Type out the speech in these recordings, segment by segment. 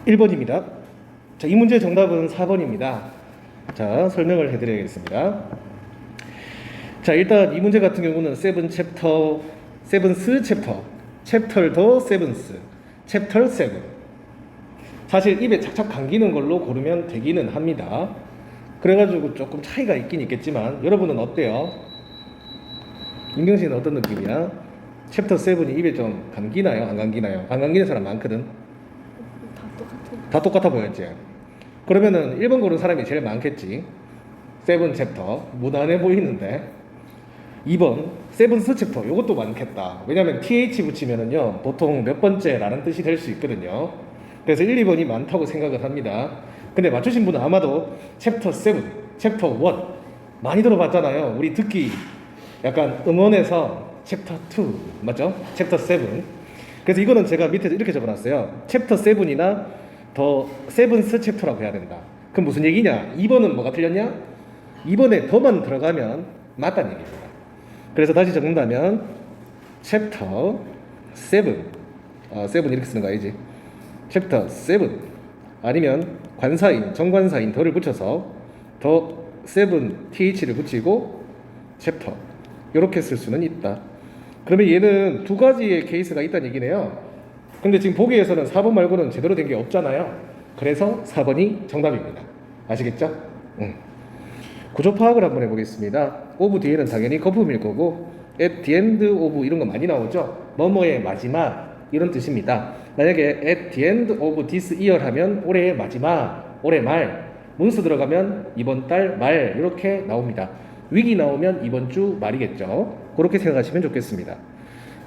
1번입니다. 자, 이 문제 정답은 4번입니다. 자, 설명을 해드리겠습니다. 자, 일단 이 문제 같은 경우는 세븐스 챕터도 세븐스, 챕터 7. 사실 입에 착착 감기는 걸로 고르면 되기는 합니다. 그래가지고 조금 차이가 있긴 있겠지만 여러분은 어때요? 윤경씨는 어떤 느낌이야? 챕터 7이 입에 좀 감기나요? 안 감기나요? 안 감기는 사람 많거든. 다 똑같아 보였지? 그러면은 1번 고른 사람이 제일 많겠지. 세븐 챕터 무난해 보이는데 2번 세븐스 챕터 요것도 많겠다. 왜냐면 th 붙이면은요 보통 몇 번째라는 뜻이 될 수 있거든요. 그래서 1, 2번이 많다고 생각을 합니다. 근데 맞추신 분은 아마도 챕터 7, 챕터 1 많이 들어봤잖아요. 우리 듣기 약간 음원에서 챕터 2 맞죠? 챕터 7. 그래서 이거는 제가 밑에 이렇게 적어놨어요. 챕터 7이나 더 세븐스 챕터라고 해야 된다. 그럼 무슨 얘기냐? 2번은 뭐가 틀렸냐? 2번에 더만 들어가면 맞다는 얘기입니다. 그래서 다시 적는다면 챕터 7 7 이렇게 쓰는 거 아니지? 챕터 7 아니면 관사인, 정관사인 더를 붙여서 더 7 th를 붙이고 챕터 이렇게 쓸 수는 있다. 그러면 얘는 두 가지의 케이스가 있다는 얘기네요. 근데 지금 보기에서는 4번 말고는 제대로 된 게 없잖아요. 그래서 4번이 정답입니다. 아시겠죠? 구조 파악을 한번 해보겠습니다. of 뒤에는 당연히 거품일 거고 at the end of 이런 거 많이 나오죠. 뭐뭐의 마지막 이런 뜻입니다. 만약에 at the end of this year 하면 올해의 마지막, 올해 말. 문수 들어가면 이번 달 말 이렇게 나옵니다. 위기 나오면 이번 주 말이겠죠. 그렇게 생각하시면 좋겠습니다.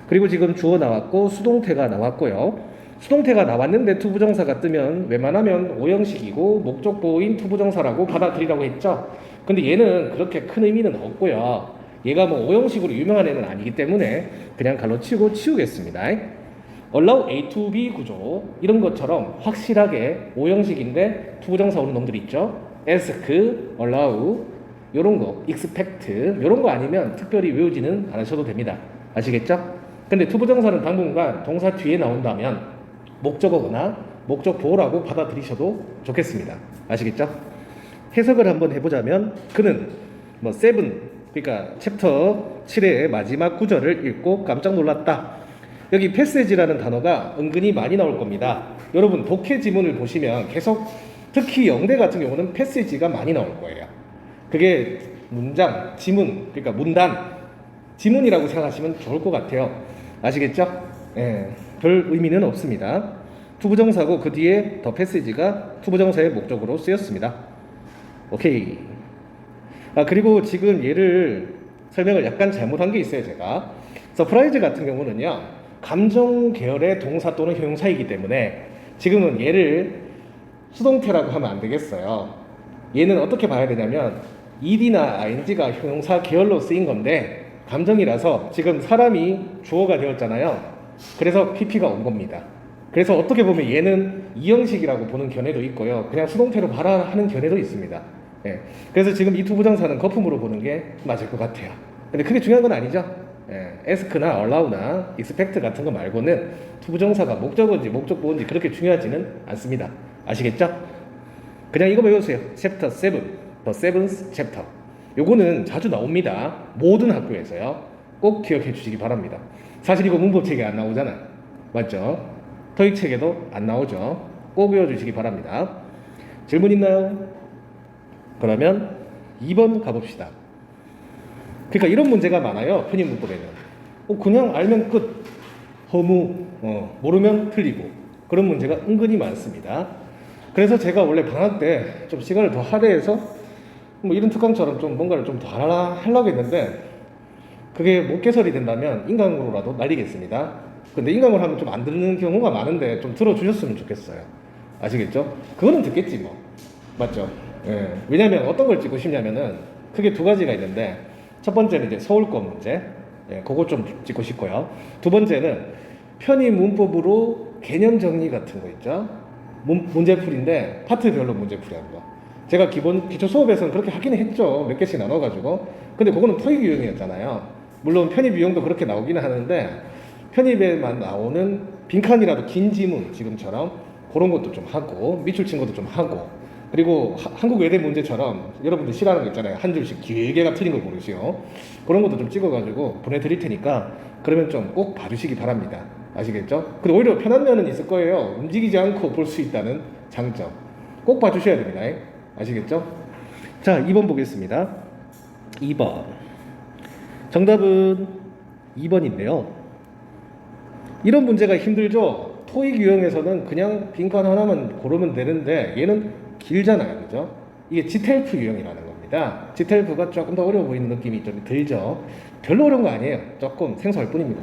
그리고 지금 주어 나왔고 수동태가 나왔고요. 수동태가 나왔는데 투부정사가 뜨면 웬만하면 오형식이고 목적보호인 투부정사라고 받아들이라고 했죠. 근데 얘는 그렇게 큰 의미는 없고요. 얘가 뭐 오형식으로 유명한 애는 아니기 때문에 그냥 갈로치고 치우겠습니다. allow A to B 구조 이런 것처럼 확실하게 오형식인데 투부정사 오는 놈들 있죠. ask, allow 요런 거, expect 요런 거 아니면 특별히 외우지는 않으셔도 됩니다. 아시겠죠? 근데 투부정사는 당분간 동사 뒤에 나온다면 목적어거나 목적보호라고 받아들이셔도 좋겠습니다. 아시겠죠? 해석을 한번 해보자면 그는 뭐 세븐 그러니까 챕터 7의 마지막 구절을 읽고 깜짝 놀랐다. 여기 패세지라는 단어가 은근히 많이 나올 겁니다. 여러분 독해 지문을 보시면 계속 특히 영대 같은 경우는 패세지가 많이 나올 거예요. 그게 문장, 지문 그러니까 문단 지문이라고 생각하시면 좋을 것 같아요. 아시겠죠? 예, 별 의미는 없습니다. 투부정사고 그 뒤에 더 패시지가 투부정사의 목적으로 쓰였습니다. 오케이. 그리고 지금 얘를 설명을 약간 잘못한 게 있어요. 제가 서프라이즈 같은 경우는요 감정 계열의 동사 또는 형용사이기 때문에 지금은 얘를 수동태라고 하면 안 되겠어요. 얘는 어떻게 봐야 되냐면 ed나 ing가 형용사 계열로 쓰인 건데 감정이라서 지금 사람이 주어가 되었잖아요. 그래서 pp가 온 겁니다. 그래서 어떻게 보면 얘는 이형식이라고 보는 견해도 있고요. 그냥 수동태로 봐라 하는 견해도 있습니다. 예. 그래서 지금 이 투부정사는 거품으로 보는 게 맞을 것 같아요. 근데 그게 중요한 건 아니죠. 예. ask나 allow나 expect 같은 거 말고는 투부정사가 목적어인지 목적보인지 그렇게 중요하지는 않습니다. 아시겠죠? 그냥 이거 외우세요. chapter 7, the seventh chapter. 요거는 자주 나옵니다. 모든 학교에서요. 꼭 기억해 주시기 바랍니다. 사실 이거 문법 책에 안 나오잖아요. 맞죠? 토익 책에도 안 나오죠. 꼭 외워주시기 바랍니다. 질문 있나요? 그러면 2번 가봅시다. 그러니까 이런 문제가 많아요. 편입 문법에는. 그냥 알면 끝. 허무. 모르면 틀리고. 그런 문제가 은근히 많습니다. 그래서 제가 원래 방학 때 좀 시간을 더 할애해서 뭐 이런 특강처럼 좀 뭔가를 좀 더 하려고 했는데 그게 못 개설이 된다면 인강으로라도 날리겠습니다. 근데 인강으로 하면 좀 안 듣는 경우가 많은데 좀 들어주셨으면 좋겠어요. 아시겠죠? 그거는 듣겠지 뭐. 맞죠? 예. 왜냐면 어떤 걸 찍고 싶냐면은 크게 두 가지가 있는데 첫 번째는 이제 서울권 문제 그거 좀 찍고 싶고요. 두 번째는 편의 문법으로 개념 정리 같은 거 있죠? 문제풀인데 파트별로 문제풀이 하는 거. 제가 기초 수업에서는 그렇게 하긴 했죠. 몇 개씩 나눠가지고. 근데 그거는 토익 유형이었잖아요. 물론 편입 유형도 그렇게 나오기는 하는데 편입에만 나오는 빈칸이라도 긴 지문 지금처럼 그런 것도 좀 하고 밑줄 친 것도 좀 하고 그리고 한국 외대 문제처럼 여러분들 싫어하는 거 있잖아요. 한 줄씩 길게가 틀린 걸 고르시오. 그런 것도 좀 찍어가지고 보내드릴 테니까 그러면 좀 꼭 봐주시기 바랍니다. 아시겠죠? 근데 오히려 편한 면은 있을 거예요. 움직이지 않고 볼 수 있다는 장점 꼭 봐주셔야 됩니다. 아시겠죠? 자, 2번 보겠습니다. 2번 정답은 2번인데요. 이런 문제가 힘들죠? 토익 유형에서는 그냥 빈칸 하나만 고르면 되는데 얘는 길잖아요. 그죠? 이게 지텔프 유형이라는 겁니다. 지텔프가 조금 더 어려워 보이는 느낌이 좀 들죠? 별로 어려운 거 아니에요. 조금 생소할 뿐입니다.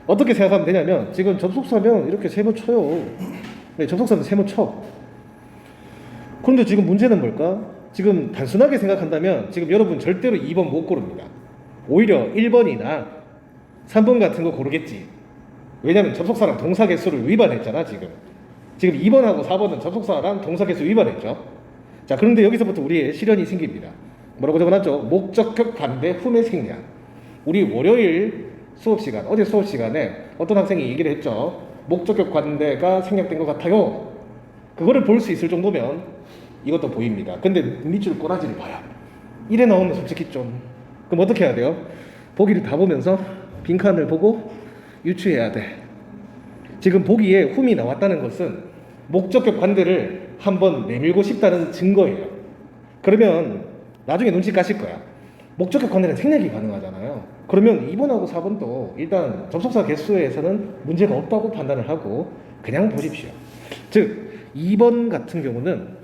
어떻게 생각하면 되냐면 지금 접속사면 이렇게 세모 쳐요. 네, 접속사면 세모 쳐. 그런데 지금 문제는 뭘까? 지금 단순하게 생각한다면 지금 여러분 절대로 2번 못 고릅니다. 오히려 1번이나 3번 같은 거 고르겠지. 왜냐면 접속사랑 동사 개수를 위반했잖아. 지금 2번하고 4번은 접속사랑 동사 개수 위반했죠. 자, 그런데 여기서부터 우리의 시련이 생깁니다. 뭐라고 적어놨죠? 목적격 관대 흠의 생략. 우리 월요일 수업시간, 어제 수업시간에 어떤 학생이 얘기를 했죠. 목적격 관대가 생략된 것 같아요. 그거를 볼 수 있을 정도면 이것도 보입니다. 근데 밑줄 꼬라지를 봐야 이래 나오면 솔직히 좀 그럼 어떻게 해야 돼요? 보기를 다 보면서 빈칸을 보고 유추해야 돼. 지금 보기에 흠이 나왔다는 것은 목적격 관대를 한번 내밀고 싶다는 증거예요. 그러면 나중에 눈치 까실 거야. 목적격 관대는 생략이 가능하잖아요. 그러면 2번하고 4번도 일단 접속사 개수에서는 문제가 없다고 판단을 하고 그냥 보십시오. 즉 2번 같은 경우는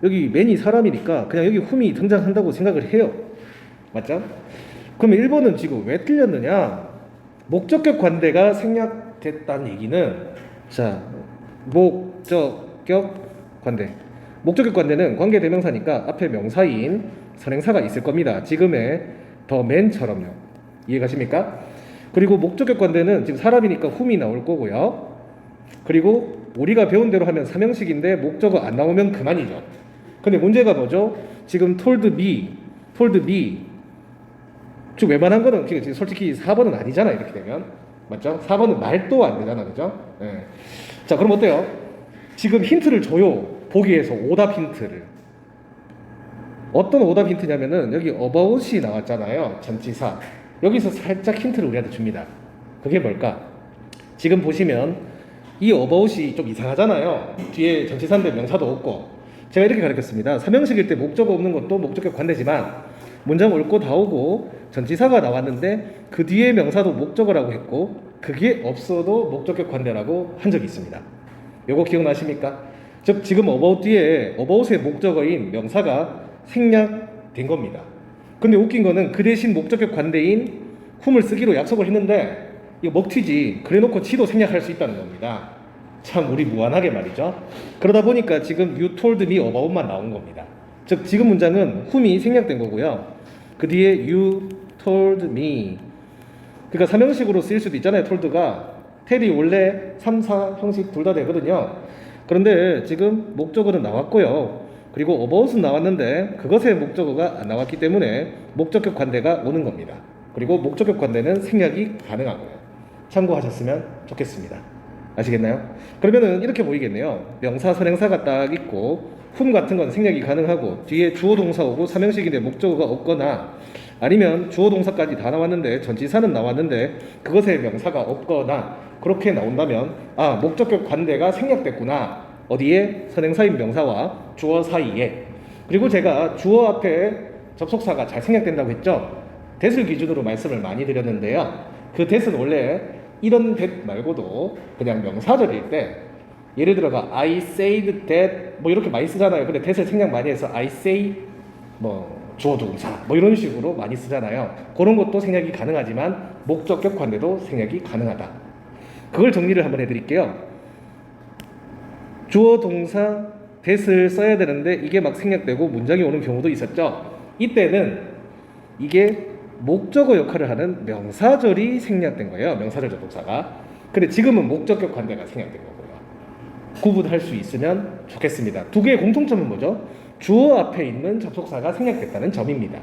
여기 맨이 사람이니까 그냥 여기 흠이 등장한다고 생각을 해요. 맞죠? 그러면 1번은 지금 왜 틀렸느냐? 목적격 관대가 생략됐다는 얘기는 자, 목적격 관대. 목적격 관대는 관계대명사니까 앞에 명사인 선행사가 있을 겁니다. 지금의 더 맨처럼요. 이해가십니까? 그리고 목적격 관대는 지금 사람이니까 흠이 나올 거고요. 그리고 우리가 배운 대로 하면 삼형식인데 목적어 안 나오면 그만이죠. 근데 문제가 뭐죠? 지금 told me 좀 웬만한 거는 지금 솔직히 4번은 아니잖아. 이렇게 되면 맞죠? 4번은 말도 안 되잖아. 그죠? 네. 자, 그럼 어때요? 지금 힌트를 줘요. 보기에서 오답 힌트를. 어떤 오답 힌트냐면은 여기 about이 나왔잖아요. 전치사. 여기서 살짝 힌트를 우리한테 줍니다. 그게 뭘까? 지금 보시면 이 about이 좀 이상하잖아요. 뒤에 전치사인데 명사도 없고. 제가 이렇게 가르쳤습니다. 삼형식일 때 목적어 없는 것도 목적격 관대지만 문장 옳고 다 오고 전치사가 나왔는데 그 뒤에 명사도 목적어라고 했고 그게 없어도 목적격 관대라고 한 적이 있습니다. 요거 기억나십니까? 즉 지금 about 뒤에 about의 목적어인 명사가 생략된 겁니다. 근데 웃긴 거는 그 대신 목적격 관대인 흠을 쓰기로 약속을 했는데 이거 먹튀지. 그래놓고 지도 생략할 수 있다는 겁니다. 참 우리 무한하게 말이죠. 그러다 보니까 지금 you told me about만 나온 겁니다. 즉 지금 문장은 흠이 생략된 거고요. 그 뒤에 you told me 그러니까 3형식으로 쓰일 수도 있잖아요. told가 텔이 원래 3, 4형식 둘 다 되거든요. 그런데 지금 목적어는 나왔고요. 그리고 about은 나왔는데 그것의 목적어가 안 나왔기 때문에 목적격 관대가 오는 겁니다. 그리고 목적격 관대는 생략이 가능하고요. 참고하셨으면 좋겠습니다. 아시겠나요? 그러면은 이렇게 보이겠네요. 명사, 선행사가 딱 있고 흠 같은 건 생략이 가능하고 뒤에 주어 동사 오고 삼형식인데 목적어가 없거나 아니면 주어 동사까지 다 나왔는데 전치사는 나왔는데 그것의 명사가 없거나 그렇게 나온다면 아, 목적격 관대가 생략됐구나. 어디에? 선행사인 명사와 주어 사이에. 그리고 제가 주어 앞에 접속사가 잘 생략된다고 했죠. that을 기준으로 말씀을 많이 드렸는데요. 그 that은 원래 이런 that 말고도 그냥 명사절일 때 예를 들어가 I said that 뭐 이렇게 많이 쓰잖아요. 근데 that을 생략 많이 해서 I say 뭐 주어 동사 뭐 이런 식으로 많이 쓰잖아요. 그런 것도 생략이 가능하지만 목적격 관대도 생략이 가능하다. 그걸 정리를 한번 해드릴게요. 주어 동사 that을 써야 되는데 이게 막 생략되고 문장이 오는 경우도 있었죠. 이때는 이게 목적어 역할을 하는 명사절이 생략된 거예요. 명사절 접속사가. 근데 지금은 목적격 관대가 생략된 거고요. 구분할 수 있으면 좋겠습니다. 두 개의 공통점은 뭐죠? 주어 앞에 있는 접속사가 생략됐다는 점입니다.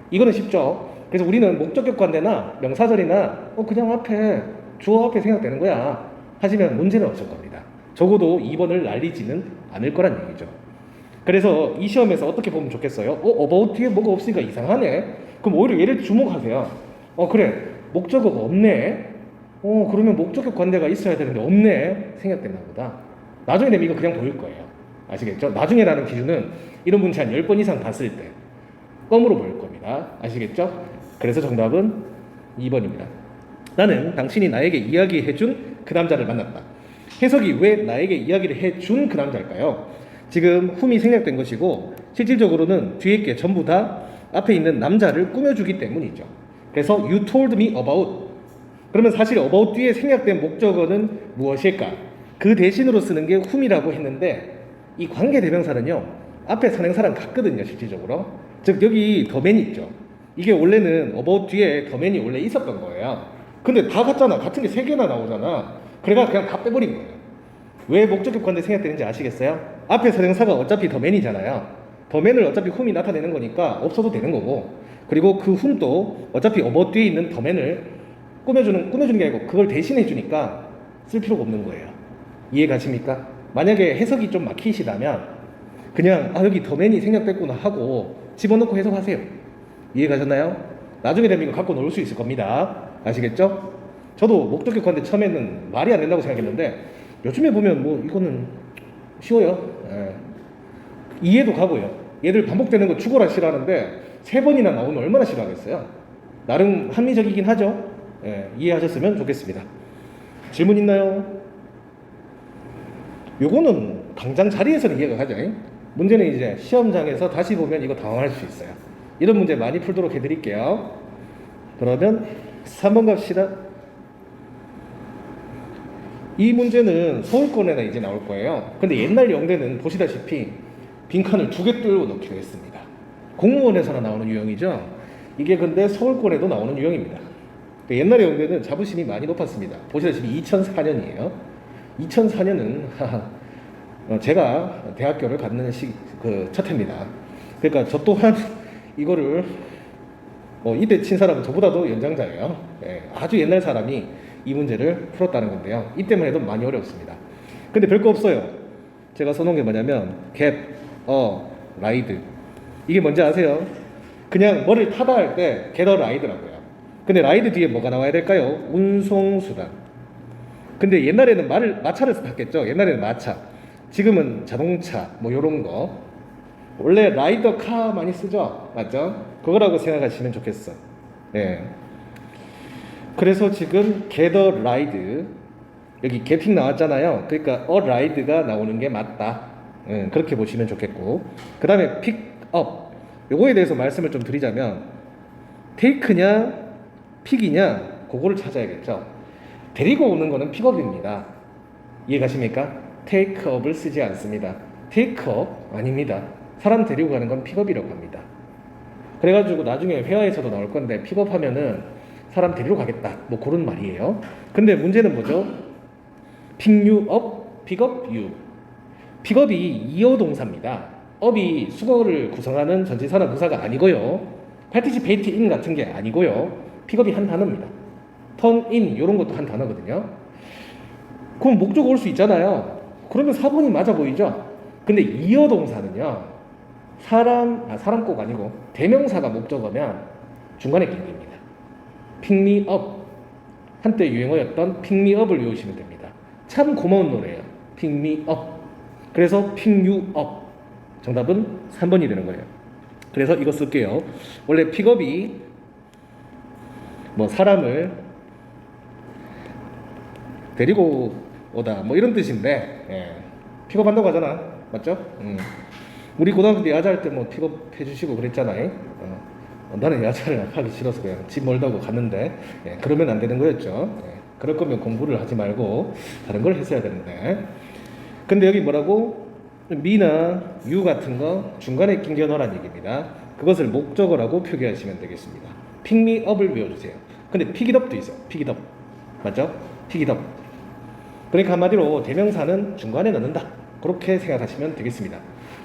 이거는 쉽죠. 그래서 우리는 목적격 관대나 명사절이나 그냥 앞에 주어 앞에 생략되는 거야 하시면 문제는 없을 겁니다. 적어도 2번을 날리지는 않을 거란 얘기죠. 그래서 이 시험에서 어떻게 보면 좋겠어요? about 뒤에 뭐가 없으니까 이상하네. 그럼 오히려 얘를 주목하세요. 그래, 목적어가 없네. 그러면 목적격 관대가 있어야 되는데 없네. 생략됐나 보다. 나중에 되면 이거 그냥 보일 거예요. 아시겠죠? 나중에라는 기준은 이런 문제 한 10번 이상 봤을 때 껌으로 보일 겁니다. 아시겠죠? 그래서 정답은 2번입니다. 나는 당신이 나에게 이야기해준 그 남자를 만났다. 해석이 왜 나에게 이야기를 해준 그 남자일까요? 지금 whom이 생략된 것이고 실질적으로는 뒤에 게 전부 다 앞에 있는 남자를 꾸며주기 때문이죠. 그래서 you told me about. 그러면 사실 about 뒤에 생략된 목적어는 무엇일까? 그 대신으로 쓰는 게 whom이라고 했는데 이 관계대명사는요 앞에 선행사랑 같거든요. 실질적으로. 즉 여기 더맨이 있죠. 이게 원래는 about 뒤에 더맨이 원래 있었던 거예요. 근데 다 같잖아. 같은 게 3개나 나오잖아. 그래가 그냥 다 빼버린 거예요. 왜 목적격 관대 생략되는지 아시겠어요? 앞에 선행사가 어차피 더맨이잖아요. 더맨을 어차피 whom이 나타내는 거니까 없어도 되는 거고, 그리고 그 whom도 어차피 about 뒤에 있는 더맨을 꾸며주는 게 아니고 그걸 대신해 주니까 쓸 필요가 없는 거예요. 이해 가십니까? 만약에 해석이 좀 막히시다면 그냥 여기 더맨이 생략됐구나 하고 집어넣고 해석하세요. 이해 가셨나요? 나중에 되면 이거 갖고 놀 수 있을 겁니다. 아시겠죠? 저도 목적격 관대 처음에는 말이 안 된다고 생각했는데 요즘에 보면 뭐 이거는 쉬워요. 이해도 가고요. 얘들 반복되는 거 죽어라 싫어하는데 3번이나 나오면 얼마나 싫어하겠어요. 나름 합리적이긴 하죠. 이해하셨으면 좋겠습니다. 질문 있나요? 요거는 당장 자리에서는 이해가 가죠. 문제는 이제 시험장에서 다시 보면 이거 당황할 수 있어요. 이런 문제 많이 풀도록 해드릴게요. 그러면 3번 갑시다. 이 문제는 서울권에나 이제 나올 거예요. 근데 옛날 영대는 보시다시피 빈칸을 2개 뚫고 넣기로 했습니다. 공무원에서나 나오는 유형이죠. 이게 근데 서울권에도 나오는 유형입니다. 옛날에 영대는 자부심이 많이 높았습니다. 보시다시피 2004년이에요. 2004년은 제가 대학교를 갔는 첫 해입니다. 그러니까 저 또한 이거를 이때 친 사람은 저보다도 연장자예요. 아주 옛날 사람이 이 문제를 풀었다는 건데요. 이때만 해도 많이 어려웠습니다. 근데 별거 없어요. 제가 써놓은 게 뭐냐면 get, ride. 이게 뭔지 아세요? 그냥 뭐를 타다 할 때 get a ride라고요. 근데 ride 뒤에 뭐가 나와야 될까요? 운송수단. 근데 옛날에는 마차를 탔겠죠. 옛날에는 마차. 지금은 자동차 뭐 요런 거. 원래 라이더 카 많이 쓰죠. 맞죠? 그거라고 생각하시면 좋겠어. 그래서 지금 get a ride, 여기 getting 나왔잖아요. 그러니까 a ride가 나오는 게 맞다. 그렇게 보시면 좋겠고, 그 다음에 pick up, 요거에 대해서 말씀을 좀 드리자면 take냐 pick이냐 그거를 찾아야겠죠. 데리고 오는 거는 픽업입니다. 이해 가십니까? take up을 쓰지 않습니다. take up 아닙니다. 사람 데리고 가는 건 픽업이라고 합니다. 그래가지고 나중에 회화에서도 나올 건데 픽업하면은 사람 데리러 가겠다 뭐 그런 말이에요. 근데 문제는 뭐죠? pick you up, pick up you. 픽업이 이어 동사입니다. up이 수거를 구성하는 전치사나 부사가 아니고요. participate in 같은 게 아니고요. 픽업이 한 단어입니다. turn in 이런 것도 한 단어거든요. 그럼 목적 올 수 있잖아요. 그러면 4번이 맞아 보이죠? 근데 이어 동사는요, 사람 꼭 아니고 대명사가 목적어면 중간에 끼입니다. pick me up, 한때 유행어였던 pick me up을 외우시면 됩니다. 참 고마운 노래예요. pick me up. 그래서 pick you up. 정답은 3번이 되는 거예요. 그래서 이거 쓸게요. 원래 픽업이 뭐 사람을 데리고 오다 뭐 이런 뜻인데, 픽업한다고 하잖아. 맞죠? 우리 고등학교 때 야자 할 때 뭐 픽업해 주시고 그랬잖아요. 나는 야자를 하기 싫어서 그냥 집 멀다고 갔는데, 그러면 안 되는 거였죠. 그럴 거면 공부를 하지 말고 다른 걸 했어야 되는데. 근데 여기 뭐라고? me나 you 같은 거 중간에 끼겨 넣으라는 얘기입니다. 그것을 목적어라고 표기하시면 되겠습니다. pick me up을 외워주세요. 근데 pick it up도 있어요. pick it up. 맞죠? pick it up. 그러니까 한마디로 대명사는 중간에 넣는다. 그렇게 생각하시면 되겠습니다.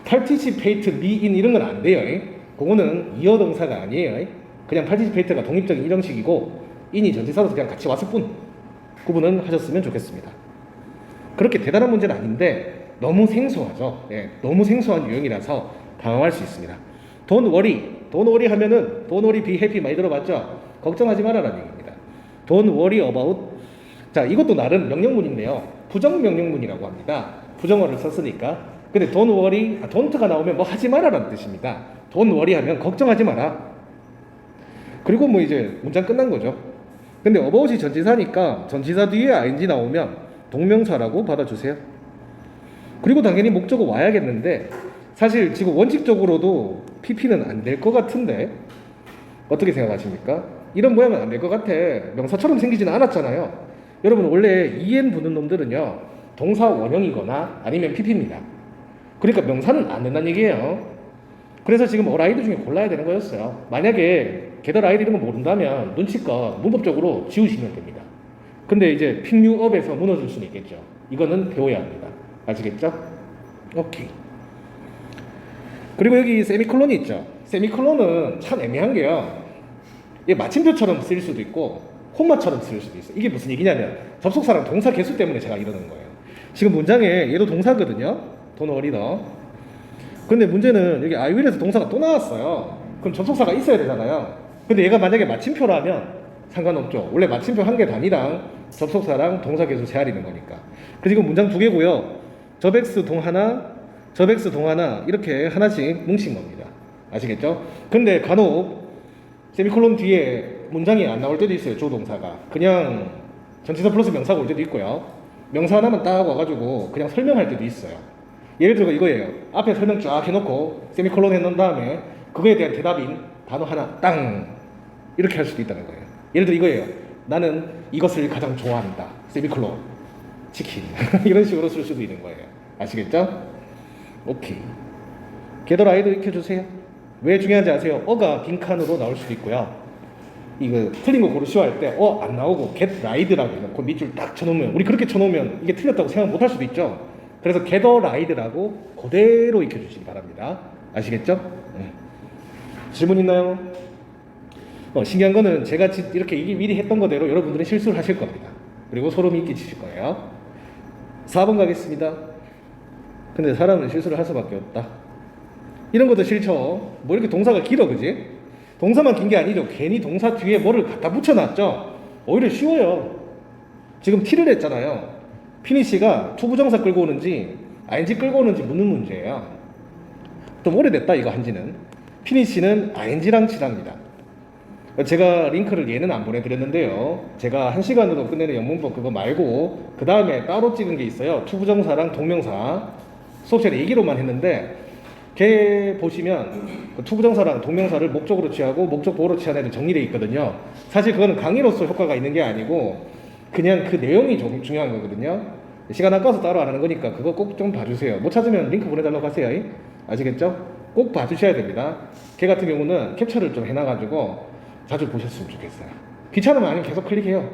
participate, be in 이런 건 안 돼요. 그거는 이어 동사가 아니에요. 그냥 participate가 독립적인 일형식이고 in이 전치사로서 그냥 같이 왔을 뿐. 구분은 하셨으면 좋겠습니다. 그렇게 대단한 문제는 아닌데 너무 생소하죠. 예, 너무 생소한 유형이라서 당황할 수 있습니다. Don't worry. Don't worry 하면은 Don't worry, be happy 많이 들어봤죠? 걱정하지 말아라는 얘기입니다. Don't worry about. 자, 이것도 나름 명령문인데요. 부정 명령문이라고 합니다. 부정어를 썼으니까. 근데 don't worry, don't가 나오면 뭐 하지 마라라는 뜻입니다. Don't worry 하면 걱정하지 마라. 그리고 뭐 이제 문장 끝난 거죠. 근데 about이 전치사니까 전치사 뒤에 ing 나오면 동명사라고 받아주세요. 그리고 당연히 목적어 와야겠는데 사실 지금 원칙적으로도 PP는 안 될 것 같은데 어떻게 생각하십니까? 이런 모양은 안 될 것 같아. 명사처럼 생기지는 않았잖아요. 여러분 원래 en 붙는 놈들은요 동사 원형이거나 아니면 PP입니다. 그러니까 명사는 안 된다는 얘기예요. 그래서 지금 어라이드 중에 골라야 되는 거였어요. 만약에 게더라이드 이런 거 모른다면 눈치껏 문법적으로 지우시면 됩니다. 근데 이제 픽뉴업에서 무너질 수는 있겠죠. 이거는 배워야 합니다. 아시겠죠? 오케이. 그리고 여기 세미콜론이 있죠. 세미콜론은 참 애매한 게요. 이게 마침표처럼 쓸 수도 있고 콤마처럼 쓸 수도 있어요. 이게 무슨 얘기냐면 접속사랑 동사 개수 때문에 제가 이러는 거예요. 지금 문장에 얘도 동사거든요. Don't worry 너. 근데 문제는 여기 I will에서 동사가 또 나왔어요. 그럼 접속사가 있어야 되잖아요. 근데 얘가 만약에 마침표라면 상관없죠. 원래 마침표 한 개 단위당 접속사랑 동사 개수 재활이는 거니까. 그리고 문장 두 개고요. 접엑스 동하나 이렇게 하나씩 뭉친 겁니다. 아시겠죠? 근데 간혹 세미콜론 뒤에 문장이 안 나올 때도 있어요. 조동사가 그냥 전치사 플러스 명사가 올 때도 있고요. 명사 하나만 딱 와가지고 그냥 설명할 때도 있어요. 예를 들어 이거예요. 앞에 설명 쫙 해놓고 세미콜론 해놓은 다음에 그거에 대한 대답인 단어 하나 땅 이렇게 할 수도 있다는 거예요. 예를 들어 이거예요. 나는 이것을 가장 좋아한다. 세미콜론 치킨 이런 식으로 쓸 수도 있는 거예요. 아시겠죠? 오케이. 게더라이드 익혀주세요. 왜 중요한지 아세요? 어가 빈칸으로 나올 수도 있고요. 이거 틀린 거 고르시오 할 때 안 나오고 get ride라고 해놓고 밑줄 딱 쳐놓으면 우리 그렇게 쳐놓으면 이게 틀렸다고 생각 못 할 수도 있죠. 그래서 gather ride라고 그대로 익혀주시기 바랍니다. 아시겠죠? 네. 질문 있나요? 신기한 거는 제가 이렇게 미리 했던 거대로 여러분들은 실수를 하실 겁니다. 그리고 소름이 끼치실 거예요. 4번 가겠습니다. 근데 사람은 실수를 할 수밖에 없다. 이런 것도 싫죠. 뭐 이렇게 동사가 길어, 그지? 동사만 긴 게 아니죠. 괜히 동사 뒤에 뭐를 갖다 붙여놨죠. 오히려 쉬워요. 지금 T를 했잖아요. 피니시가 투부정사 끌고 오는지 ing 끌고 오는지 묻는 문제예요. 좀 오래됐다 이거 한지는. 피니시는 ing랑 칠합니다. 제가 링크를 얘는 안 보내드렸는데요. 제가 1시간으로 끝내는 영문법 그거 말고 그 다음에 따로 찍은 게 있어요. 투부정사랑 동명사 수업 시간에 얘기로만 했는데 걔 보시면 그 투부정사랑 동명사를 목적으로 취하고 목적 보호로 취한 애들 정리되어 있거든요. 사실 그거는 강의로서 효과가 있는 게 아니고 그냥 그 내용이 좀 중요한 거거든요. 시간 아까워서 따로 안 하는 거니까 그거 꼭 좀 봐주세요. 못 찾으면 링크 보내달라고 하세요. 아시겠죠? 꼭 봐주셔야 됩니다. 걔 같은 경우는 캡처를 좀 해놔가지고 자주 보셨으면 좋겠어요. 귀찮으면 아니면 계속 클릭해요.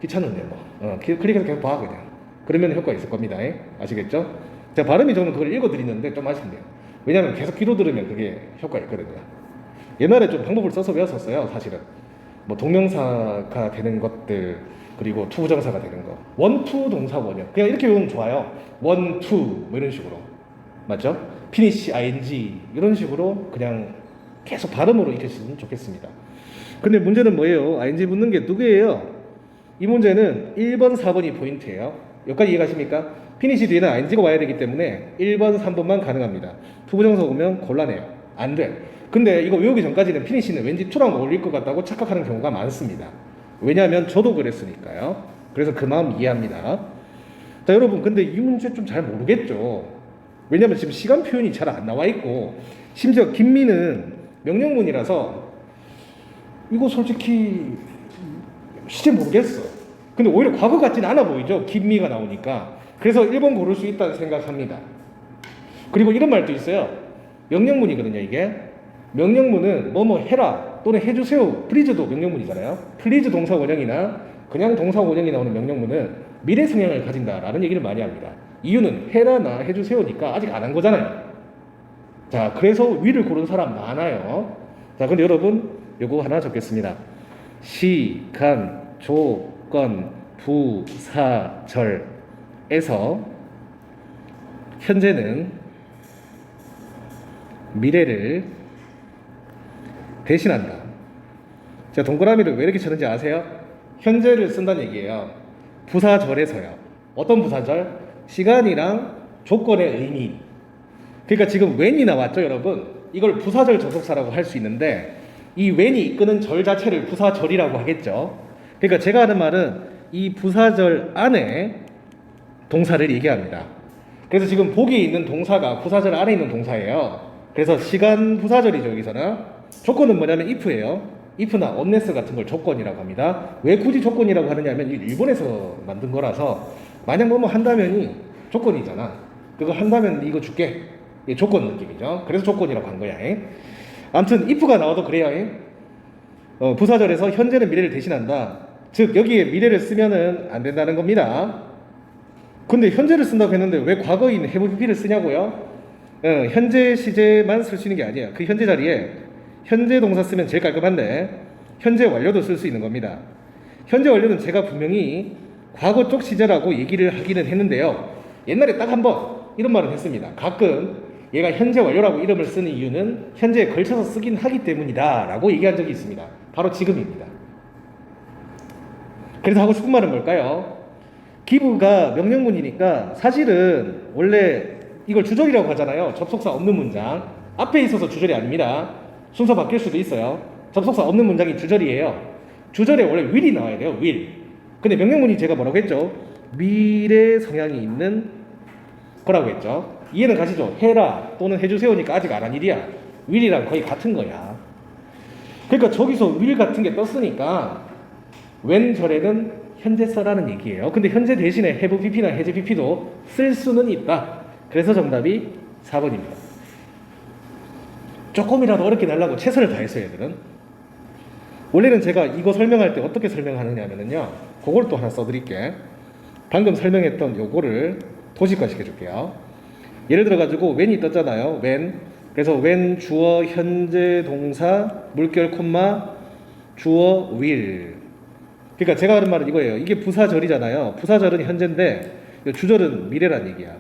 귀찮은데 뭐 클릭해서 계속 봐 그냥. 그러면 효과 있을 겁니다. 아시겠죠? 제가 발음이 저는 그걸 읽어드리는데 좀 아쉽네요. 왜냐하면 계속 귀로 들으면 그게 효과 있거든요. 옛날에 좀 방법을 써서 배웠었어요. 사실은 뭐 동명사가 되는 것들 그리고 투부정사가 되는 거 원, 투 동사 원형 그냥 이렇게 외우면 좋아요. 원, 투 뭐 이런 식으로 맞죠? 피니시, ing 이런 식으로 그냥 계속 발음으로 익혀주시면 좋겠습니다. 근데 문제는 뭐예요? ing 붙는 게 두 개예요. 이 문제는 1번, 4번이 포인트예요. 여기까지 이해가십니까? 피니시 뒤에는 ing가 와야 되기 때문에 1번, 3번만 가능합니다. 투부정사 오면 곤란해요. 안 돼. 근데 이거 외우기 전까지는 피니시는 왠지 투랑 어울릴 것 같다고 착각하는 경우가 많습니다. 왜냐하면 저도 그랬으니까요. 그래서 그 마음 이해합니다. 자, 여러분 근데 이 문제 좀 잘 모르겠죠. 왜냐하면 지금 시간 표현이 잘 안 나와 있고 심지어 김미는 명령문이라서 이거 솔직히 시제 모르겠어. 근데 오히려 과거 같진 않아 보이죠. 김미가 나오니까. 그래서 1번 고를 수 있다는 생각합니다. 그리고 이런 말도 있어요. 명령문이거든요. 이게 명령문은 뭐뭐 해라 또는 해주세요. 플리즈도 명령문이잖아요. 플리즈 동사 원형이나 그냥 동사 원형이 나오는 명령문은 미래 성향을 가진다라는 얘기를 많이 합니다. 이유는 해라나 해주세요니까 아직 안 한 거잖아요. 자, 그래서 위를 고른 사람 많아요. 자, 근데 여러분 요거 하나 적겠습니다. 시간, 조건, 부사절 현재는 미래를 대신한다. 제가 동그라미를 왜 이렇게 쳤는지 아세요? 현재를 쓴다는 얘기예요. 부사절에서요. 어떤 부사절? 시간이랑 조건의 의미. 그러니까 지금 when이 나왔죠, 여러분? 이걸 부사절 접속사라고 할 수 있는데 이 when이 이끄는 절 자체를 부사절이라고 하겠죠. 그러니까 제가 하는 말은 이 부사절 안에 동사를 얘기합니다. 그래서 지금 보기에 있는 동사가 부사절 안에 있는 동사예요. 그래서 시간 부사절이죠, 여기서는. 조건은 뭐냐면 if예요. if나 unless 같은 걸 조건이라고 합니다. 왜 굳이 조건이라고 하느냐면 일본에서 만든 거라서 만약 뭐뭐 한다면이 조건이잖아. 그거 한다면 이거 줄게. 이게 조건 느낌이죠. 그래서 조건이라고 한 거야. 아무튼 if가 나와도 그래요. 부사절에서 현재는 미래를 대신한다. 즉 여기에 미래를 쓰면은 안 된다는 겁니다. 근데 현재를 쓴다고 했는데 왜 과거인 have pp를 쓰냐고요? 현재 시제만 쓸 수 있는 게 아니에요. 그 현재 자리에 현재 동사 쓰면 제일 깔끔한데 현재 완료도 쓸 수 있는 겁니다. 현재 완료는 제가 분명히 과거 쪽 시제라고 얘기를 하기는 했는데요. 옛날에 딱 한 번 이런 말을 했습니다. 가끔 얘가 현재 완료라고 이름을 쓰는 이유는 현재에 걸쳐서 쓰긴 하기 때문이다 라고 얘기한 적이 있습니다. 바로 지금입니다. 그래서 하고 싶은 말은 뭘까요? give가 명령문이니까 사실은 원래 이걸 주절이라고 하잖아요. 접속사 없는 문장. 앞에 있어서 주절이 아닙니다. 순서 바뀔 수도 있어요. 접속사 없는 문장이 주절이에요. 주절에 원래 will이 나와야 돼요. will. 근데 명령문이 제가 뭐라고 했죠? will의 성향이 있는 거라고 했죠. 이해는 가시죠? 해라 또는 해주세요니까 아직 안 한 일이야. will이랑 거의 같은 거야. 그러니까 저기서 will 같은 게 떴으니까 when 절에는 현재 써라는 얘기예요. 근데 현재 대신에 have pp나 has pp도 쓸 수는 있다. 그래서 정답이 4번입니다. 조금이라도 어렵게 내려고 최선을 다했어요, 얘들은. 원래는 제가 이거 설명할 때 어떻게 설명하느냐 하면요. 그걸 또 하나 써드릴게. 방금 설명했던 요거를 도식화 시켜줄게요. 예를 들어가지고 when이 떴잖아요. when. 그래서 when 주어, 현재 동사, 물결, 콤마, 주어, will. 그러니까 제가 하는 말은 이거예요. 이게 부사절이잖아요. 부사절은 현재인데 주절은 미래란 얘기야.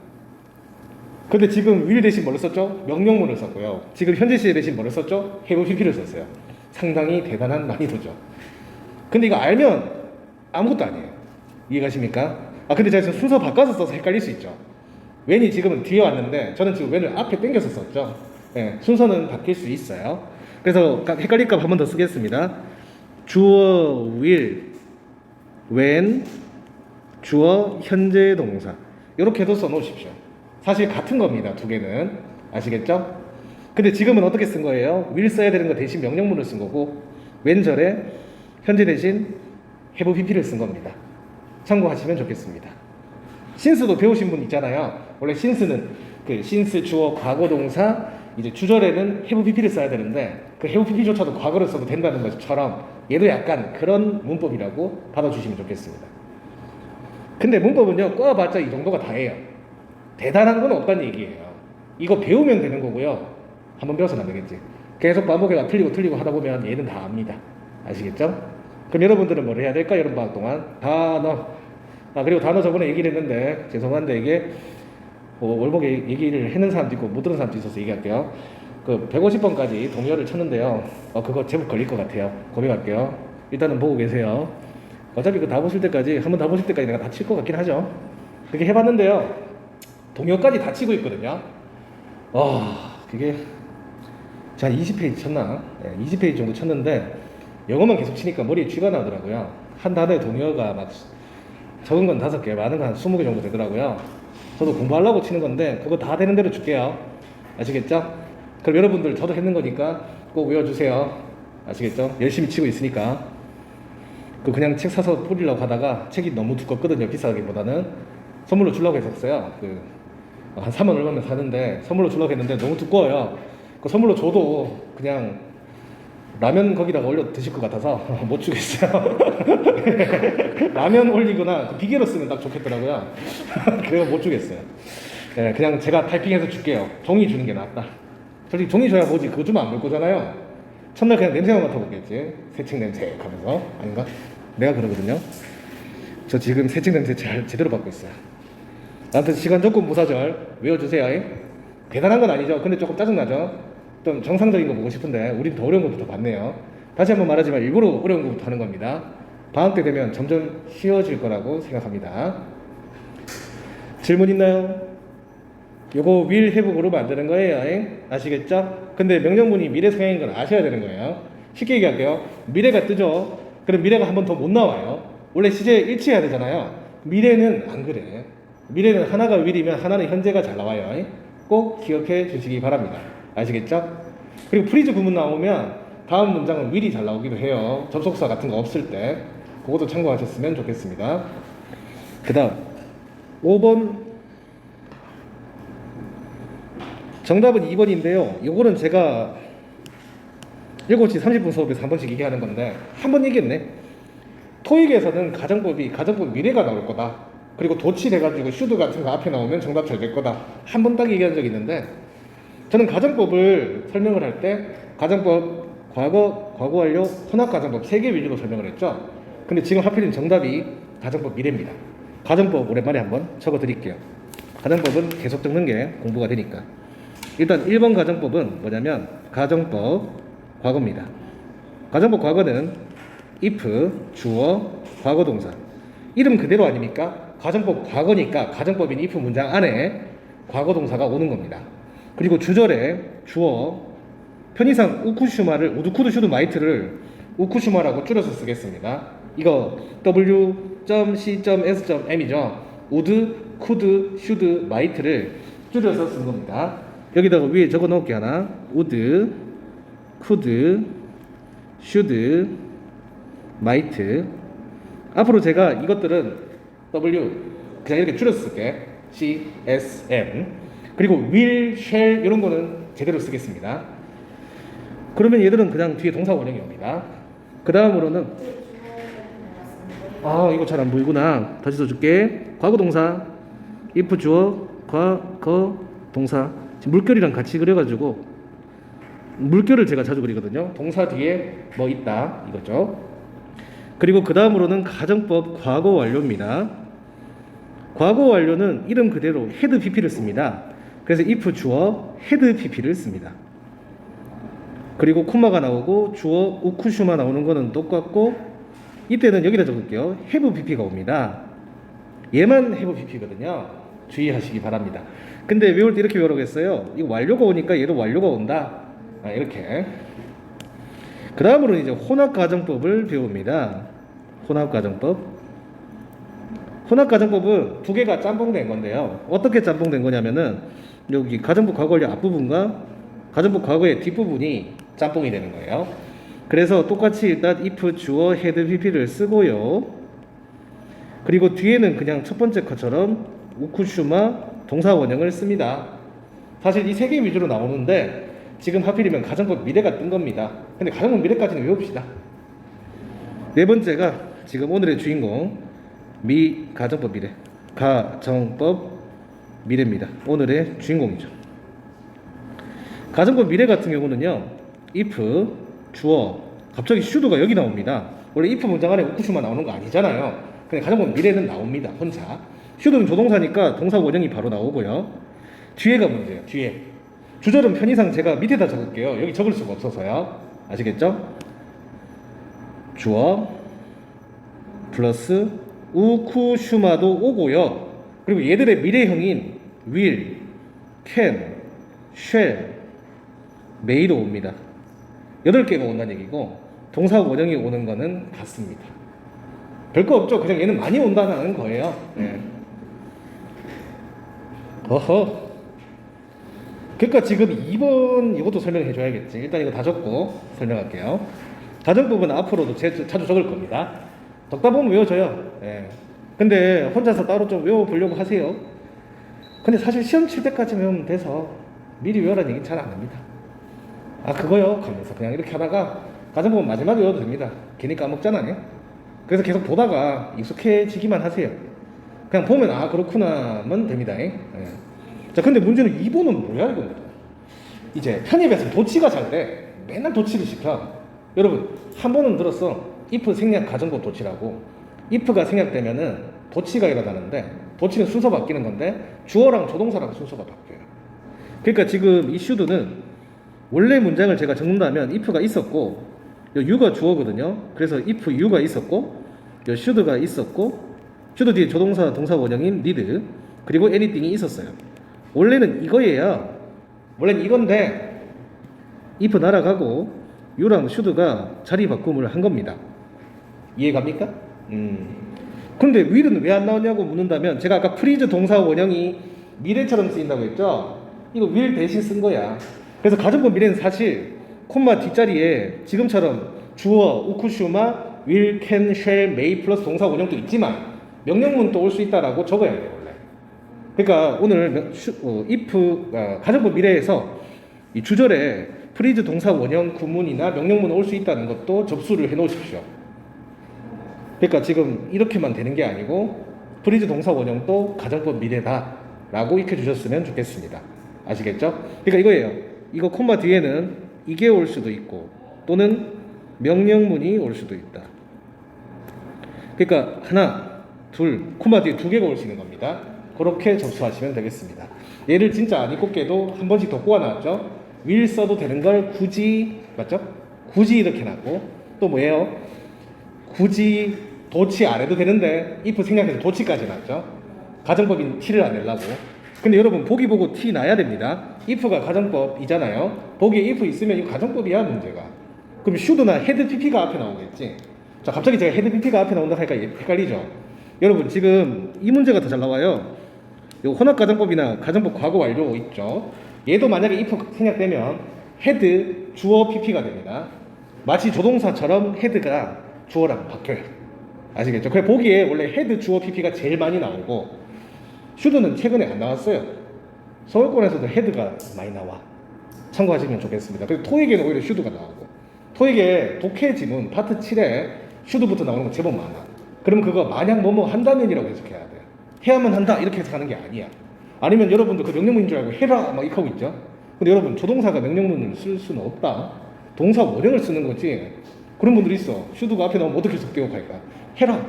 근데 지금 will 대신 뭐를 썼죠? 명령문을 썼고요. 지금 현재 시제 대신 뭐를 썼죠? have pp를 썼어요. 상당히 대단한 난이도죠. 근데 이거 알면 아무것도 아니에요. 이해가십니까? 근데 제가 지금 순서 바꿔서 써서 헷갈릴 수 있죠. when이 지금은 뒤에 왔는데 저는 지금 when을 앞에 당겨서 썼죠. 순서는 바뀔 수 있어요. 그래서 헷갈릴까 봐 한 번 더 쓰겠습니다. 주어 will, when, 주어 현재 동사 이렇게 해도 써놓으십시오. 사실 같은 겁니다. 두 개는. 아시겠죠? 근데 지금은 어떻게 쓴 거예요? will 써야 되는 거 대신 명령문을 쓴 거고 when 절에 현재 대신 have pp를 쓴 겁니다. 참고하시면 좋겠습니다. since도 배우신 분 있잖아요. 원래 since는 그 since 주어 과거 동사 이제 주절에는 have pp를 써야 되는데 그 have pp조차도 과거를 써도 된다는 것처럼 얘도 약간 그런 문법이라고 받아주시면 좋겠습니다. 근데 문법은요 꼬아봤자 이 정도가 다예요. 대단한 건 없다는 얘기예요. 이거 배우면 되는 거고요. 한번 배워서는 안 되겠지. 계속 반복해가 틀리고 하다 보면 얘는 다 압니다. 아시겠죠? 그럼 여러분들은 뭘 해야 될까? 여름방학 동안 단어. 그리고 단어 저번에 얘기를 했는데 죄송한데 이게 월목에 얘기를 했는 사람도 있고 못 들은 사람도 있어서 얘기할게요. 그 150번까지 동요를 쳤는데요. 그거 제법 걸릴 것 같아요. 고백할게요. 일단은 보고 계세요. 어차피 그 다 보실 때까지 한번 다 보실 때까지 내가 다 칠 것 같긴 하죠. 그렇게 해봤는데요. 동요까지 다 치고 있거든요. 그게 한 20페이지 쳤나? 20페이지 정도 쳤는데 영어만 계속 치니까 머리에 쥐가 나더라고요. 한 단어에 동요가 막 적은 건 5개, 많은 건 한 20개 정도 되더라고요. 저도 공부하려고 치는 건데 그거 다 되는 대로 줄게요. 아시겠죠? 그럼 여러분들 저도 했는 거니까 꼭 외워주세요. 아시겠죠? 열심히 치고 있으니까. 그냥 책 사서 뿌리려고 하다가 책이 너무 두껍거든요. 비싸기보다는. 선물로 주려고 했었어요. 한 3만 얼마면 사는데 선물로 주려고 했는데 너무 두꺼워요. 그 선물로 줘도 그냥 라면 거기다가 올려 드실 것 같아서 못 주겠어요. 라면 올리거나 비계로 쓰면 딱 좋겠더라고요. 그래서 못 주겠어요. 그냥 제가 타이핑해서 줄게요. 종이 주는 게 낫다. 솔직히 종이 줘야 뭐지 그거 주면 안 볼 거잖아요. 첫날 그냥 냄새만 맡아보겠지. 새책 냄새 하면서. 아닌가? 내가 그러거든요. 저 지금 새책 냄새 제대로 맡고 있어요. 아무튼 시간 조건 무사절 외워주세요. 대단한 건 아니죠. 근데 조금 짜증나죠. 좀 정상적인 거 보고 싶은데 우린 더 어려운 것부터 봤네요. 다시 한번 말하지만 일부러 어려운 것부터 하는 겁니다. 방학 때 되면 점점 쉬워질 거라고 생각합니다. 질문 있나요? 요거 will have로 만드는 거예요. 아시겠죠? 근데 명령문이 미래 성향인 건 아셔야 되는 거예요. 쉽게 얘기할게요. 미래가 뜨죠. 그럼 미래가 한 번 더 못 나와요. 원래 시제 일치해야 되잖아요. 미래는 안 그래. 미래는 하나가 will이면 하나는 현재가 잘 나와요. 꼭 기억해 주시기 바랍니다. 아시겠죠? 그리고 프리즈 구문 나오면 다음 문장은 will이 잘 나오기도 해요. 접속사 같은 거 없을 때. 그것도 참고하셨으면 좋겠습니다. 그 다음 5번 정답은 2번인데요. 요거는 제가 7시 30분 수업에서 한 번씩 얘기하는 건데 한 번 얘기했네. 토익에서는 가정법 미래가 나올 거다. 그리고 도치돼가지고 슈드 같은 거 앞에 나오면 정답 잘 될 거다. 한 번 딱 얘기한 적이 있는데 저는 가정법을 설명을 할 때 가정법, 과거 완료, 혼합 가정법 3개 위주로 설명을 했죠. 근데 지금 하필이면 정답이 가정법 미래입니다. 가정법 오랜만에 한번 적어 드릴게요. 가정법은 계속 적는 게 공부가 되니까. 일단 1번 가정법은 뭐냐면 가정법 과거입니다. 가정법 과거는 if, 주어, 과거 동사. 이름 그대로 아닙니까? 가정법 과거니까 가정법인 if 문장 안에 과거 동사가 오는 겁니다. 그리고 주절에 주어, 편의상 우쿠슈마를 우드쿠드 슈드 마이트를 우쿠슈마라고 줄여서 쓰겠습니다. 이거 w.c.s.m이죠. 우드, 쿠드, 슈드, 마이트를 줄여서 쓴 겁니다. 여기다가 위에 적어 놓을게 하나. 우드, 쿠드, 슈드, 마이트. 앞으로 제가 이것들은 W 그냥 이렇게 줄여서 쓸게. C, S, M. 그리고 will, shall 이런 거는 제대로 쓰겠습니다. 그러면 얘들은 그냥 뒤에 동사 원형이 옵니다. 그 다음으로는 이거 잘 안 보이구나. 다시 써줄게. 과거 동사 if 주어 과거 동사. 지금 물결이랑 같이 그려가지고 물결을 제가 자주 그리거든요. 동사 뒤에 뭐 있다 이거죠. 그리고 그 다음으로는 가정법 과거 완료입니다. 과거 완료는 이름 그대로 had pp를 씁니다. 그래서 if 주어 had pp를 씁니다. 그리고 콤마가 나오고 주어 우쿠슈마 나오는 거는 똑같고 이때는 여기다 적을게요. have pp가 옵니다. 얘만 have pp거든요. 주의하시기 바랍니다. 근데 외울 때 이렇게 외우겠어요. 이거 완료가 오니까 얘도 완료가 온다. 이렇게. 그 다음으로는 이제 혼합가정법을 배웁니다. 혼합가정법. 혼합가정법은 두 개가 짬뽕된 건데요. 어떻게 짬뽕된 거냐면은 여기 가정법 과거 완료 앞부분과 가정법 과거의 뒷부분이 짬뽕이 되는 거예요. 그래서 똑같이 일단 if 주어 had pp를 쓰고요. 그리고 뒤에는 그냥 첫 번째 것처럼 우쿠슈마 동사 원형을 씁니다. 사실 이 세 개 위주로 나오는데 지금 하필이면 가정법 미래가 뜬 겁니다. 근데 가정법 미래까지는 외웁시다. 네 번째가 지금 오늘의 주인공 가정법 미래. 가정법 미래입니다. 오늘의 주인공이죠. 가정법 미래 같은 경우는요. if 주어 갑자기 should가 여기 나옵니다. 원래 if 문장 안에 우쿠슈마 나오는 거 아니잖아요. 근데 가정법 미래는 나옵니다. 혼자. should는 조동사니까 동사 원형이 바로 나오고요. 뒤에가 문제예요. 뒤에. 주절은 편의상 제가 밑에다 적을게요. 여기 적을 수가 없어서요. 아시겠죠? 주어 플러스 우쿠슈마도 오고요. 그리고 얘들의 미래형인 will, can, shall, may도 옵니다. 8개가 온다는 얘기고 동사 원형이 오는 거는 같습니다. 별거 없죠. 그냥 얘는 많이 온다는 거예요. 네. 어허. 그러니까 지금 2번 이것도 설명해 줘야겠지. 일단 이거 다 적고 설명할게요. 가정법은 앞으로도 자주 적을 겁니다. 적다 보면 외워져요. 예. 근데 혼자서 따로 좀 외워보려고 하세요. 근데 사실 시험 칠 때까지 외우면 돼서 미리 외우라는 얘기는 잘 안 합니다. 그거요? 하면서 그냥 이렇게 하다가 가정법은 마지막에 외워도 됩니다. 괜히 까먹잖아요. 그래서 계속 보다가 익숙해지기만 하세요. 그냥 보면 그렇구나면 됩니다. 예. 자, 근데 문제는 2번은 뭐야 이거? 이제 편입에서 도치가 잘 돼. 맨날 도치를 시켜. 여러분 한 번은 들었어. if 생략 가정법 도치라고. if가 생략되면은 도치가 일어나는데 도치는 순서 바뀌는 건데 주어랑 조동사랑 순서가 바뀌어요. 그러니까 지금 이 should는 원래 문장을 제가 적는다면 if가 있었고 요 you가 주어거든요. 그래서 if you가 있었고 요 should가 있었고 should 뒤에 조동사 동사 원형인 need 그리고 anything이 있었어요. 원래는 이거예요. 원래는 이건데 if 날아가고 you랑 should가 자리 바꿈을 한 겁니다. 이해갑니까? 근데 will은 왜 안 나오냐고 묻는다면 제가 아까 프리즈 동사 원형이 미래처럼 쓰인다고 했죠? 이거 will 대신 쓴 거야. 그래서 가정법 미래는 사실 콤마 뒷자리에 지금처럼 주어, 우쿠슈마, will, can, shall, may 플러스 동사 원형도 있지만 명령문도 올 수 있다라고 적어야 돼요 원래. 그러니까 오늘 if 가정법 미래에서 이 주절에 프리즈 동사 원형 구문이나 명령문 올 수 있다는 것도 접수를 해 놓으십시오. 그러니까 지금 이렇게만 되는 게 아니고 프리즈 동사 원형도 가정법 미래다 라고 익혀주셨으면 좋겠습니다. 아시겠죠? 그러니까 이거예요. 이거 콤마 뒤에는 이게 올 수도 있고 또는 명령문이 올 수도 있다. 그러니까 하나, 둘, 콤마 뒤에 두 개가 올 수 있는 겁니다. 그렇게 접수하시면 되겠습니다. 얘를 진짜 안 읽고 깨도 한 번씩 더 꼬아 놨죠? will 써도 되는 걸 굳이, 맞죠? 굳이 이렇게 놨고 또 뭐예요? 굳이 도치 안 해도 되는데 if 생략해서 도치까지 놨죠? 가정법인 t를 안 내려고. 근데 여러분 보기 보고 t 놔야 됩니다. if가 가정법이잖아요. 보기에 if 있으면 이거 가정법이야 문제가. 그럼 should나 had pp가 앞에 나오겠지. 자 갑자기 제가 had pp가 앞에 나온다 하니까 헷갈리죠. 여러분 지금 이 문제가 더 잘 나와요. 요 혼합 가정법이나 가정법 과거 완료 있죠. 얘도 만약에 if 생략되면 had 주어 pp가 됩니다. 마치 조동사처럼 had가 주어랑 바뀌어요. 아시겠죠? 그래 보기에 원래 had 주어 pp가 제일 많이 나오고 should는 최근에 안 나왔어요. 서울권에서도 had가 많이 나와. 참고하시면 좋겠습니다. 그리고 토익에는 오히려 should가 나오고 토익에 독해 지문 파트 7에 should부터 나오는 거 제법 많아. 그럼 그거 만약 뭐뭐 한다면이라고 해석해야 돼. 해야만 한다 이렇게 해석하는 게 아니야. 아니면 여러분도 그 명령문인 줄 알고 해라 막 이렇게 하고 있죠. 근데 여러분 조동사가 명령문을 쓸 수는 없다. 동사 원형을 쓰는 거지. 그런 분들이 있어. should가 앞에 나오면 어떻게 해석되고 갈까? 해라.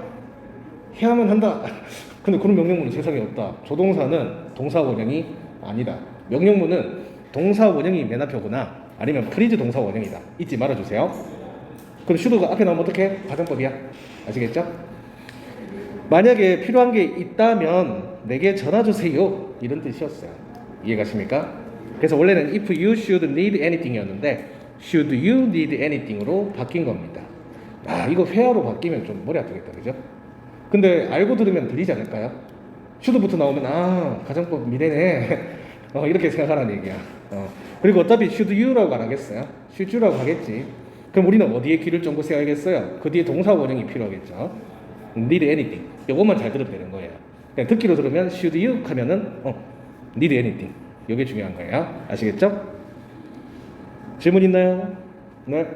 해야만 한다. 근데 그런 명령문은 세상에 없다. 조동사는 동사 원형이 아니다. 명령문은 동사 원형이 맨 앞에 오거나 아니면 프리즈 동사 원형이다. 잊지 말아주세요. 그럼 should가 앞에 나오면 어떻게? 가정법이야. 아시겠죠? 만약에 필요한 게 있다면 내게 전화주세요. 이런 뜻이었어요. 이해가십니까? 그래서 원래는 if you should need anything 이었는데 should you need anything으로 바뀐 겁니다. 아 이거 회화로 바뀌면 좀 머리 아프겠다. 그죠? 근데 알고 들으면 들리지 않을까요? should부터 나오면 아 가정법 미래네 이렇게 생각하라는 얘기야. 그리고 어차피 should you라고 안 하겠어요? should you라고 하겠지. 그럼 우리는 어디에 귀를 쫑긋 세워야겠어요? 그 뒤에 동사 원형이 필요하겠죠. need anything 요것만 잘 들으면 되는 거예요. 그냥 듣기로 들으면 should you 하면은 need anything 요게 중요한 거예요. 아시겠죠? 질문 있나요? 네.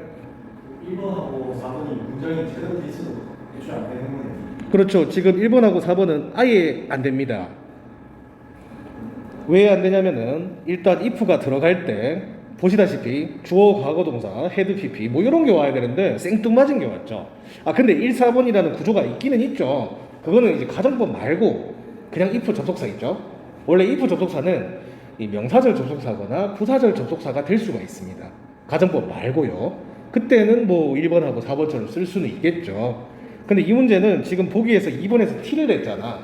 1번하고 4번이 문장이 제대로 돼 있어도 대출 안 되는 거예요. 그렇죠. 지금 1번하고 4번은 아예 안 됩니다. 왜 안 되냐면은 일단 if가 들어갈 때 보시다시피 주어 과거 동사 had pp 뭐 이런 게 와야 되는데 생뚱맞은 게 왔죠. 아 근데 1, 4번이라는 구조가 있기는 있죠. 그거는 이제 가정법 말고 그냥 if 접속사 있죠. 원래 if 접속사는 이 명사절 접속사거나 부사절 접속사가 될 수가 있습니다. 가정법 말고요. 그때는 뭐 1번하고 4번처럼 쓸 수는 있겠죠. 근데 이 문제는 지금 보기에서 2번에서 t를 냈잖아.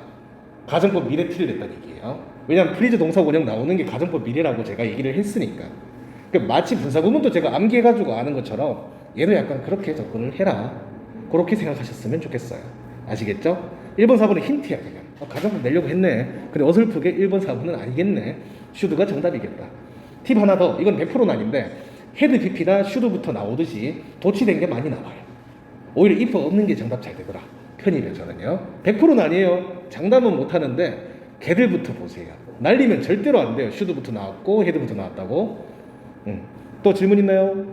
가정법 미래 t를 냈다는 얘기예요. 왜냐면 프리즈 동사 원형 나오는 게 가정법 미래라고 제가 얘기를 했으니까. 그러니까 마치 분사구문도 제가 암기해가지고 아는 것처럼 얘도 약간 그렇게 접근을 해라. 그렇게 생각하셨으면 좋겠어요. 아시겠죠? 1번, 4번은 힌트야 그냥. 가정법 내려고 했네. 근데 어설프게 1번, 4번은 아니겠네. should가 정답이겠다. 팁 하나 더. 이건 100%는 아닌데 had pp나 should부터 나오듯이 도치된 게 많이 나와요. 오히려 if 없는 게 정답 잘 되더라. 편입에서는요. 100%는 아니에요. 장담은 못하는데 걔들부터 보세요. 날리면 절대로 안 돼요. should부터 나왔고 head부터 나왔다고. 또 질문 있나요?